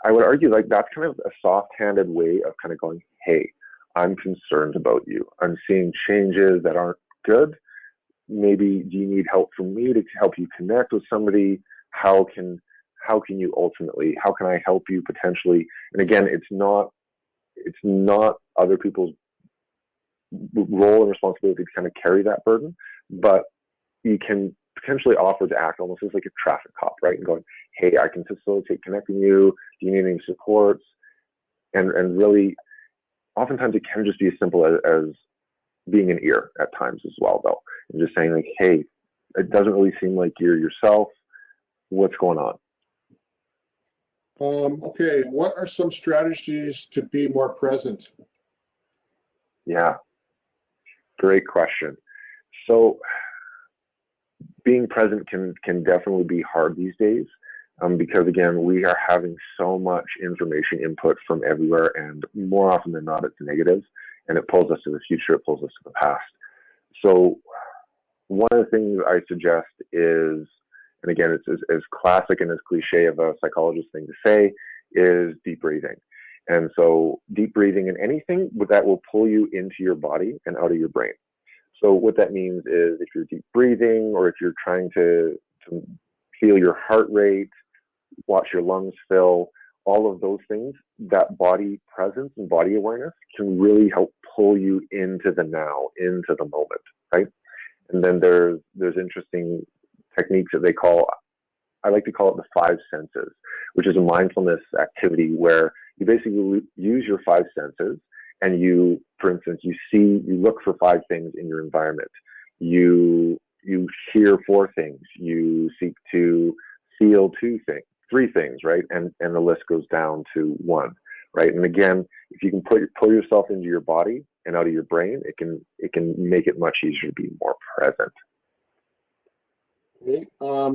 I would argue like that's kind of a soft-handed way of kind of going, hey, I'm concerned about you. I'm seeing changes that aren't good. Maybe do you need help from me to help you connect with somebody? How can I help you potentially? And again, it's not other people's role and responsibility to kind of carry that burden, but you can potentially offer to act almost as like a traffic cop, right? And going, hey, I can facilitate connecting you. Do you need any supports? And really, oftentimes it can just be as simple as being an ear at times as well, though. And just saying like, hey, it doesn't really seem like you're yourself. What's going on? Okay, what are some strategies to be more present? Yeah, great question. So being present can definitely be hard these days because, again, we are having so much information input from everywhere, and more often than not, it's negative, and it pulls us to the future, it pulls us to the past. So one of the things I suggest is, and again, it's as classic and as cliche of a psychologist thing to say, is deep breathing. And so deep breathing and anything that will pull you into your body and out of your brain. So what that means is if you're deep breathing, or if you're trying to feel your heart rate, watch your lungs fill, all of those things, that body presence and body awareness can really help pull you into the now, into the moment, right? And then there's interesting techniques that I like to call it the 5 senses, which is a mindfulness activity where you basically use your 5 senses. And you, for instance, you look for 5 things in your environment. You hear 4 things. You seek to feel 3 things, right? And the list goes down to 1, right? And again, if you can pull yourself into your body and out of your brain, it can make it much easier to be more present. Okay.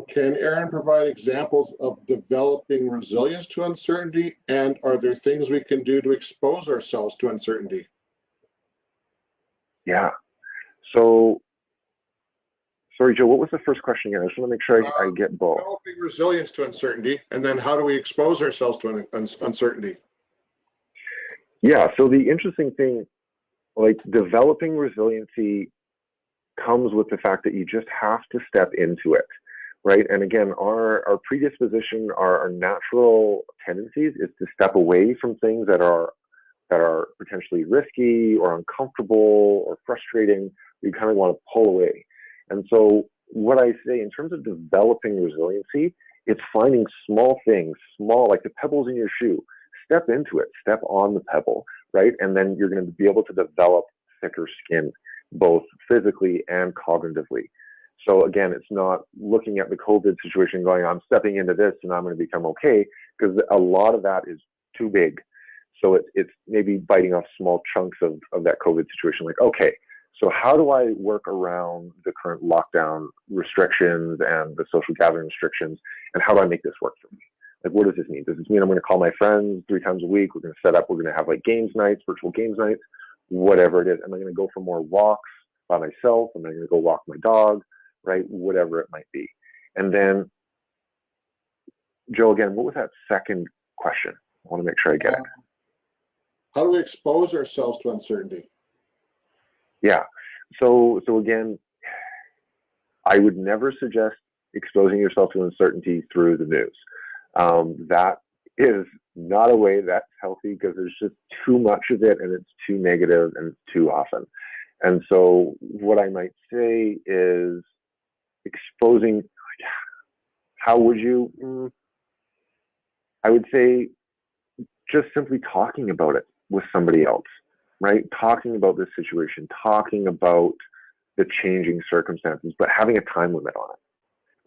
Can Aaron provide examples of developing resilience to uncertainty? And are there things we can do to expose ourselves to uncertainty? Yeah. So Sorry, Joe, what was the first question again? I just want to make sure I get both. Developing resilience to uncertainty, and then how do we expose ourselves to uncertainty? Yeah, so the interesting thing, like developing resiliency comes with the fact that you just have to step into it, right? And again, our predisposition, our natural tendencies is to step away from things that are potentially risky or uncomfortable or frustrating. You kind of want to pull away. And so what I say in terms of developing resiliency, it's finding small things, small, like the pebbles in your shoe. Step into it, step on the pebble, right? And then you're going to be able to develop thicker skin, both physically and cognitively. So again, it's not looking at the COVID situation going, I'm stepping into this and I'm going to become okay, because a lot of that is too big. So it's maybe biting off small chunks of that COVID situation, like, okay, so how do I work around the current lockdown restrictions and the social gathering restrictions, and how do I make this work for me? Like, what does this mean? Does this mean I'm going to call my friends 3 times a week? We're going to set up, we're going to have like games nights, virtual games nights, whatever it is. Am I going to go for more walks by myself? Am I going to go walk my dog, right? Whatever it might be. And then, Joe, again, what was that second question? I want to make sure I get it. How do we expose ourselves to uncertainty? Yeah. So again, I would never suggest exposing yourself to uncertainty through the news. That is not a way that's healthy, because there's just too much of it and it's too negative and it's too often. And so what I might say is exposing, how would you, I would say just simply talking about it with somebody else, right? Talking about this situation, talking about the changing circumstances, but having a time limit on it,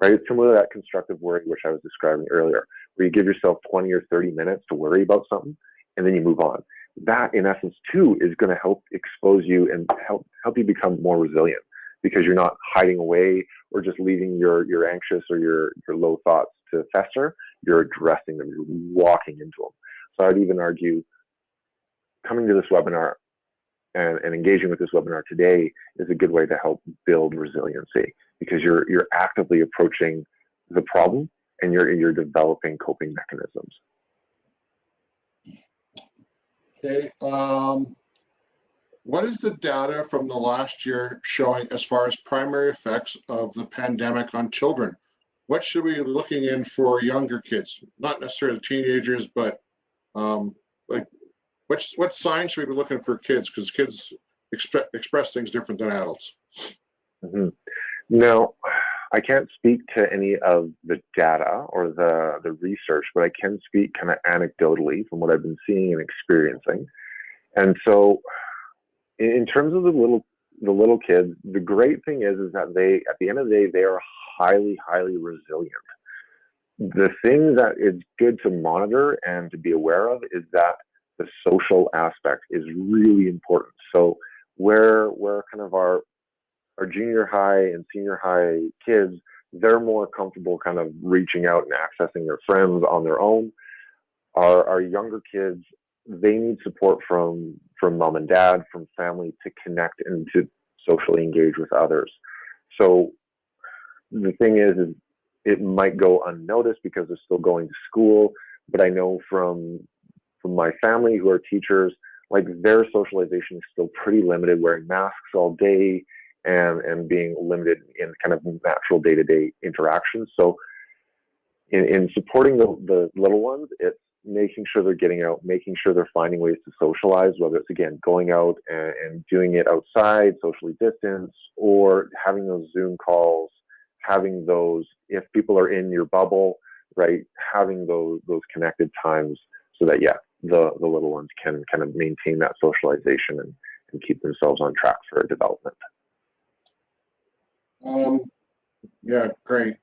right? It's similar to that constructive worry, which I was describing earlier, where you give yourself 20 or 30 minutes to worry about something and then you move on. That, in essence, too, is going to help expose you and help you become more resilient, because you're not hiding away or just leaving your anxious or your low thoughts to fester. You're addressing them. You're walking into them. So I'd even argue coming to this webinar and engaging with this webinar today is a good way to help build resiliency, because you're actively approaching the problem and you're developing coping mechanisms. Okay. What is the data from the last year showing as far as primary effects of the pandemic on children? What should we be looking in for younger kids? Not necessarily teenagers, but like what signs should we be looking for kids? Because kids express things different than adults. Mm-hmm. Now, I can't speak to any of the data or the research, but I can speak kind of anecdotally from what I've been seeing and experiencing. And so in terms of the little kids, the great thing is that they, at the end of the day, they are highly, highly resilient. The thing that is good to monitor and to be aware of is that the social aspect is really important. So where kind of our junior high and senior high kids, they're more comfortable kind of reaching out and accessing their friends on their own. Our younger kids, they need support from mom and dad, from family, to connect and to socially engage with others. So the thing is it might go unnoticed because they're still going to school, but I know from my family who are teachers, like their socialization is still pretty limited, wearing masks all day and being limited in kind of natural day-to-day interactions. So in supporting the little ones, it's making sure they're getting out, making sure they're finding ways to socialize, whether it's, again, going out and doing it outside, socially distanced, or having those Zoom calls, having those, if people are in your bubble, right, having those connected times so that, yeah, the little ones can kind of maintain that socialization and keep themselves on track for development. Yeah, great.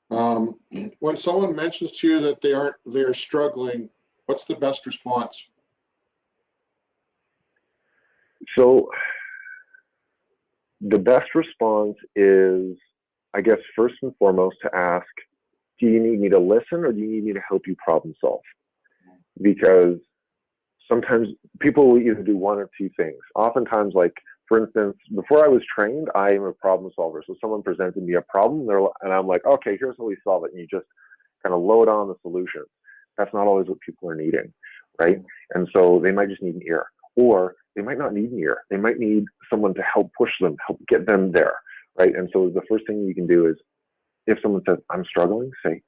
When someone mentions to you that they're struggling, what's the best response? So the best response is, I guess, first and foremost, to ask, do you need me to listen or do you need me to help you problem solve? Because sometimes people will either do one or two things. Oftentimes, like for instance, before I was trained, I am a problem solver. So someone presented me a problem, and I'm like, okay, here's how we solve it. And you just kind of load on the solution. That's not always what people are needing, right? And so they might just need an ear, or they might not need an ear. They might need someone to help push them, help get them there, right? And so the first thing you can do is, if someone says, I'm struggling, say,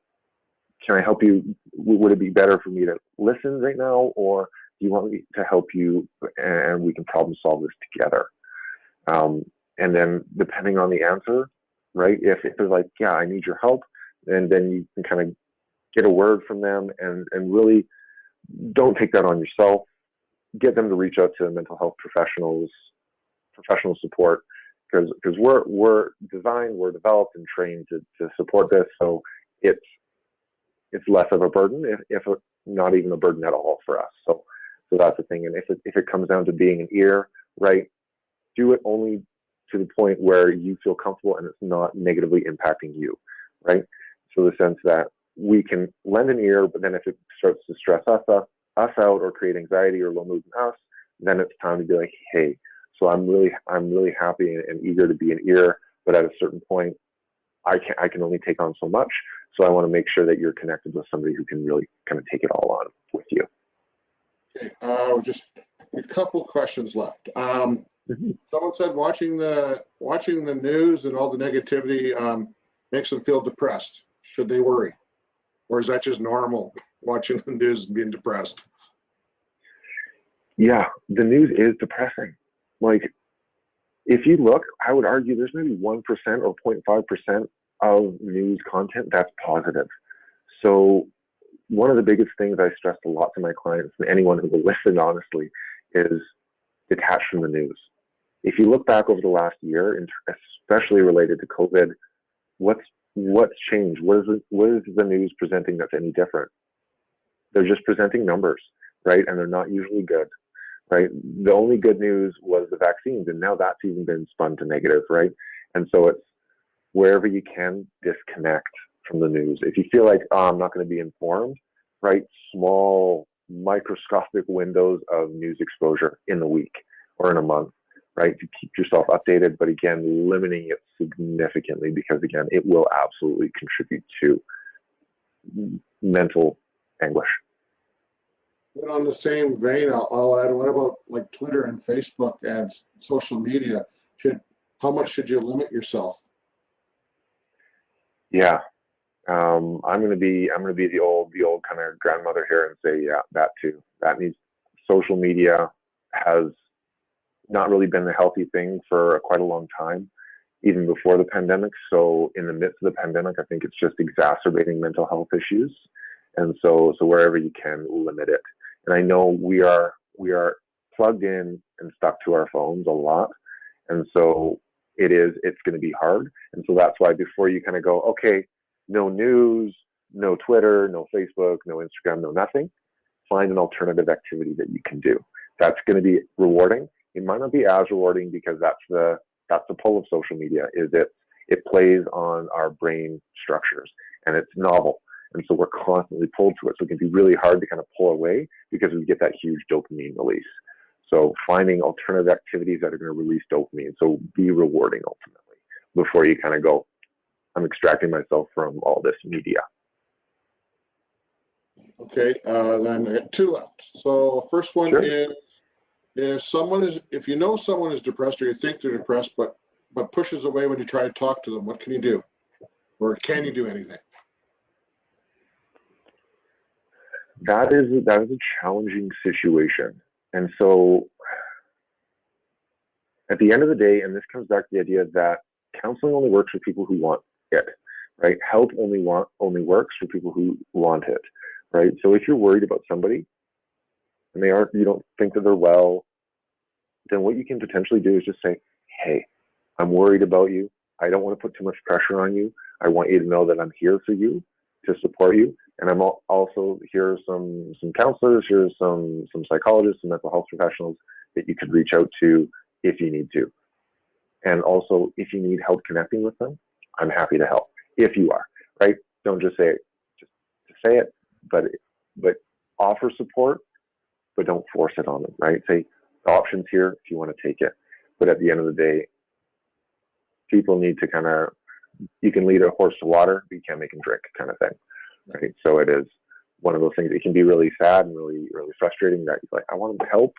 can I help you? Would it be better for me to listen right now, or do you want me to help you and we can problem solve this together? And then depending on the answer, right? If they're like, yeah, I need your help, and then you can kind of get a word from them and really don't take that on yourself. Get them to reach out to mental health professionals, professional support, because we're designed, we're developed and trained to support this. So it's less of a burden, if not even a burden at all for us. So that's the thing. And if it comes down to being an ear, right, do it only to the point where you feel comfortable and it's not negatively impacting you, right? So the sense that we can lend an ear, but then if it starts to stress us out or create anxiety or low mood in us, then it's time to be like, hey, so I'm really happy and eager to be an ear, but at a certain point, I can only take on so much. So I want to make sure that you're connected with somebody who can really kind of take it all on with you. Okay, just a couple questions left. Someone said watching the news and all the negativity makes them feel depressed. Should they worry? Or is that just normal, watching the news and being depressed? Yeah, the news is depressing. Like, if you look, I would argue there's maybe 1% or 0.5% of news content that's positive. So one of the biggest things I stress a lot to my clients and anyone who will listen honestly is detach from the news. If you look back over the last year, especially related to COVID, what's changed? What is the news presenting that's any different? They're just presenting numbers, right? And they're not usually good, right? The only good news was the vaccines, and now that's even been spun to negative, right? And so it's wherever you can, disconnect from the news. If you feel like, oh, I'm not going to be informed, right? Small microscopic windows of news exposure in a week or in a month, right? To keep yourself updated, but again, limiting it significantly, because again, it will absolutely contribute to mental anguish. But on the same vein, I'll add, what about like Twitter and Facebook and social media? How much should you limit yourself? Yeah. I'm gonna be the old kind of grandmother here and say, yeah, that too. Social media has not really been a healthy thing for quite a long time, even before the pandemic. So in the midst of the pandemic, I think it's just exacerbating mental health issues. And so wherever you can, limit it. And I know we are plugged in and stuck to our phones a lot. And so it's going to be hard. And so that's why before you kind of go, okay, no news, no Twitter, no Facebook, no Instagram, no nothing, find an alternative activity that you can do. That's going to be rewarding. It might not be as rewarding because that's the pull of social media, is it plays on our brain structures and it's novel. And so we're constantly pulled to it. So it can be really hard to kind of pull away because we get that huge dopamine release. So finding alternative activities that are going to release dopamine, so be rewarding ultimately, before you kind of go, I'm extracting myself from all this media. Okay, then I got two left. So first one is, if you know someone is depressed or you think they're depressed, but pushes away when you try to talk to them, what can you do? Or can you do anything? That is a challenging situation. And so at the end of the day, and this comes back to the idea that counseling only works for people who want it, right? Help only works for people who want it, right? So if you're worried about somebody and you don't think that they're well, then what you can potentially do is just say, hey, I'm worried about you. I don't want to put too much pressure on you. I want you to know that I'm here for you, to support you. And I'm also here are some counselors, here are some psychologists, some mental health professionals that you could reach out to if you need to. And also, if you need help connecting with them, I'm happy to help. If you are, right? Don't just say it. Just say it, but offer support, but don't force it on them, right? Say, the option's here if you want to take it. But at the end of the day, people need to kind of, you can lead a horse to water, but you can't make him drink, kind of thing, right? So it is one of those things. It can be really sad and really, really frustrating that you're like, I want them to help.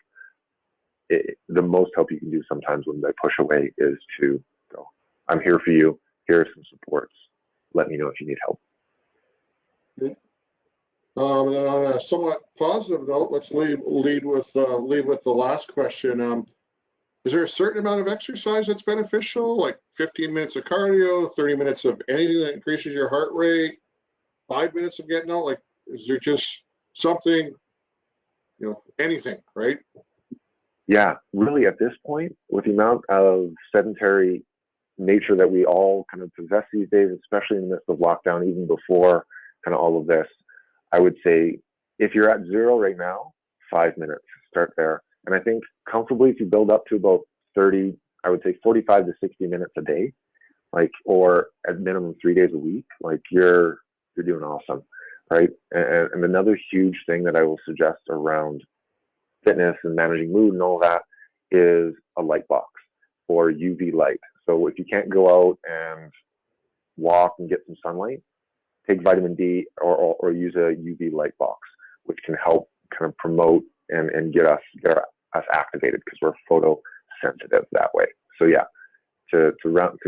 The most help you can do sometimes when they push away is to go, I'm here for you. Here are some supports. Let me know if you need help. And on a somewhat positive note, let's lead with the last question. Is there a certain amount of exercise that's beneficial, like 15 minutes of cardio, 30 minutes of anything that increases your heart rate, 5 minutes of getting out? Like, is there just something, anything, right? Yeah, really at this point, with the amount of sedentary nature that we all kind of possess these days, especially in the midst of lockdown, even before kind of all of this, I would say if you're at 0 right now, 5 minutes, start there. And I think comfortably, if you build up to about 30, I would say 45 to 60 minutes a day, like, or at minimum 3 days a week, like you're doing awesome, right? And another huge thing that I will suggest around fitness and managing mood and all that is a light box or UV light. So if you can't go out and walk and get some sunlight, take vitamin D or use a UV light box, which can help kind of promote and get us activated because we're photosensitive that way. So yeah, to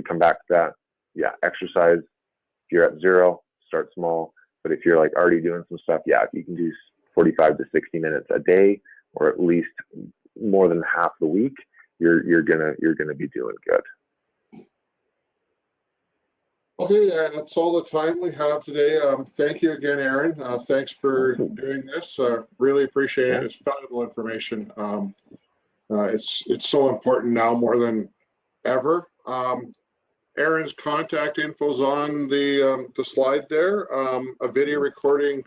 come back to that, yeah, exercise. If you're at 0, start small. But if you're like already doing some stuff, yeah, if you can do 45 to 60 minutes a day, or at least more than half the week, you're gonna be doing good. Okay, that's all the time we have today. Thank you again, Aaron. Thanks for doing this. Really appreciate it. It's valuable information. It's so important now more than ever. Aaron's contact info is on the slide there. A video recording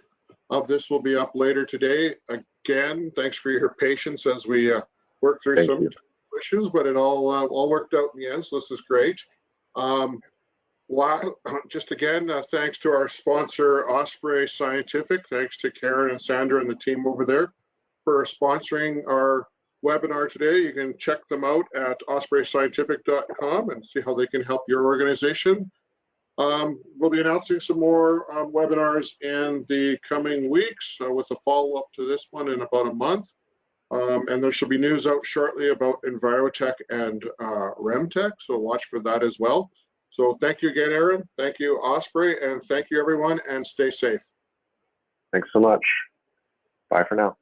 of this will be up later today. Again, thanks for your patience as we work through some issues, but it all worked out in the end, so this is great. Just again, thanks to our sponsor, Osprey Scientific. Thanks to Karen and Sandra and the team over there for sponsoring our webinar today. You can check them out at ospreyscientific.com and see how they can help your organization. We'll be announcing some more webinars in the coming weeks with a follow-up to this one in about a month. And there should be news out shortly about Envirotech and Remtech, so watch for that as well. So thank you again, Aaron. Thank you, Osprey, and thank you, everyone, and stay safe. Thanks so much. Bye for now.